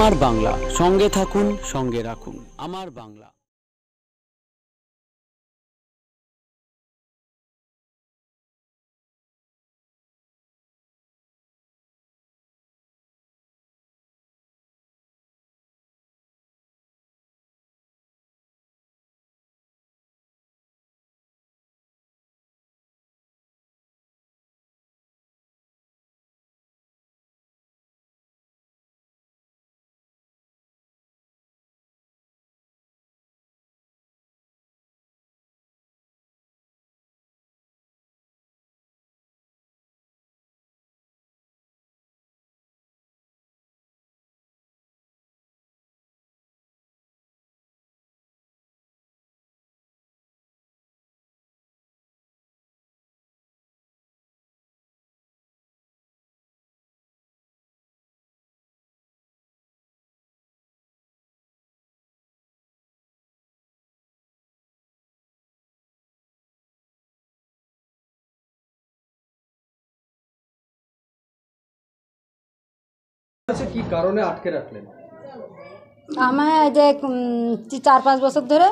আমার বাংলা, সঙ্গে থাকুন, সঙ্গে রাখুন। আমার বাংলা। কি কারণে আটকে রাখলেন? আমার যে 4-5 বছর ধরে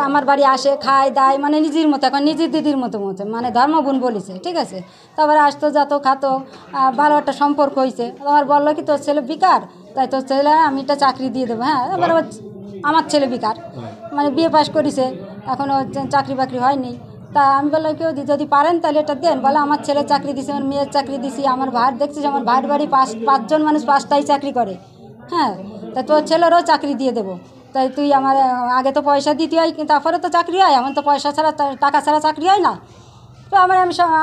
আমার বাড়ি আসে, খায় দায়, মানে নিজের মতো, এখন নিজের দিদির মতো মানে ধর্মবোন বলেছে, ঠিক আছে। তারপরে আসতো, যেত, খাতো, ভালো একটা সম্পর্ক হয়েছে। আবার বললো কি তোর ছেলে বেকার, তাই তোর ছেলে আমি একটা চাকরি দিয়ে দেবো। হ্যাঁ, এবার আমার ছেলে বেকার, মানে বিয়ে পাশ করেছে, এখনও চাকরি বাকরি হয়নি। তা আমি বললাম কেউ যদি পারেন তাহলে এটা দেন। বলে আমার ছেলে চাকরি দিছি, আমার মেয়ের চাকরি দিছি, আমার ভাই দেখছিস, আমার ভাইয়ের বাড়ি 5জন মানুষ 5টাই চাকরি করে। হ্যাঁ, তা তোর ছেলেরও চাকরি দিয়ে দেবো। তাই তুই আমার আগে তো পয়সা দিতে হয়, কিন্তু তারপরে তো চাকরি হয়, এমন তো পয়সা ছাড়া টাকা ছাড়া চাকরি হয় না। তো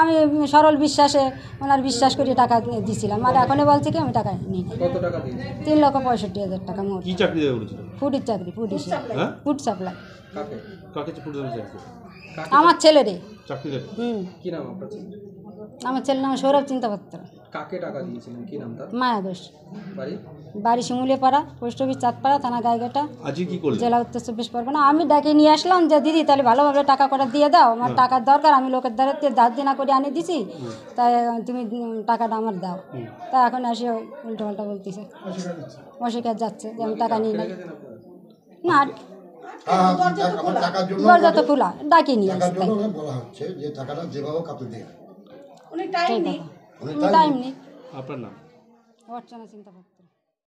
আমি সরল বিশ্বাসে ওনার বিশ্বাস করে টাকা দিয়েছিলাম। আর এখনই বলছি কি আমি টাকা নিই। কত টাকা দিয়েছেন? 3,65,000 টাকা মোট। কি চাকরি দেবে বলেছিল? ফুডের চাকরি, হ্যাঁ? Food supply. কাকে? কাকে ফুড চাকরি? আমার ছেলেরে। চাকরি দেবে? কি নাম আপনার ছেলে? আমার ছেলের নাম সৌরভ চিন্তাপাত্র। কাকে টাকা দিয়েছিলেন? কি নাম তার? মায়া ঘোষ। বাড়ি শিমুলিয়াপাড়া, পোস্ট অফিস চাঁদপাড়া, থানা গাইঘাটা, আজকে কি করলেন? জেলা উত্তর 24 পরগনা। আমি ডাকে নিয়ে আসলাম যে দিদি তাহলে ভালোভাবে টাকা কটা দিয়ে দাও, আমার টাকার দরকার, আমি লোকের দ্বারা ধার দেনা করে আনি দিছি, তাই তুমি টাকাটা আমার দাও। তা এখন এসে উল্টো পাল্টা বলতেছে, অস্বীকার যাচ্ছে যে আমি টাকা নিই না। না, দরজা তো খোলা, ডাকে নিয়ে আসছে। বলা হচ্ছে যে টাকাটা যেভাবে কাটে দেয়, টাইম নেই। আপনার নাম? অর্চনা চিন্তাপাত্র।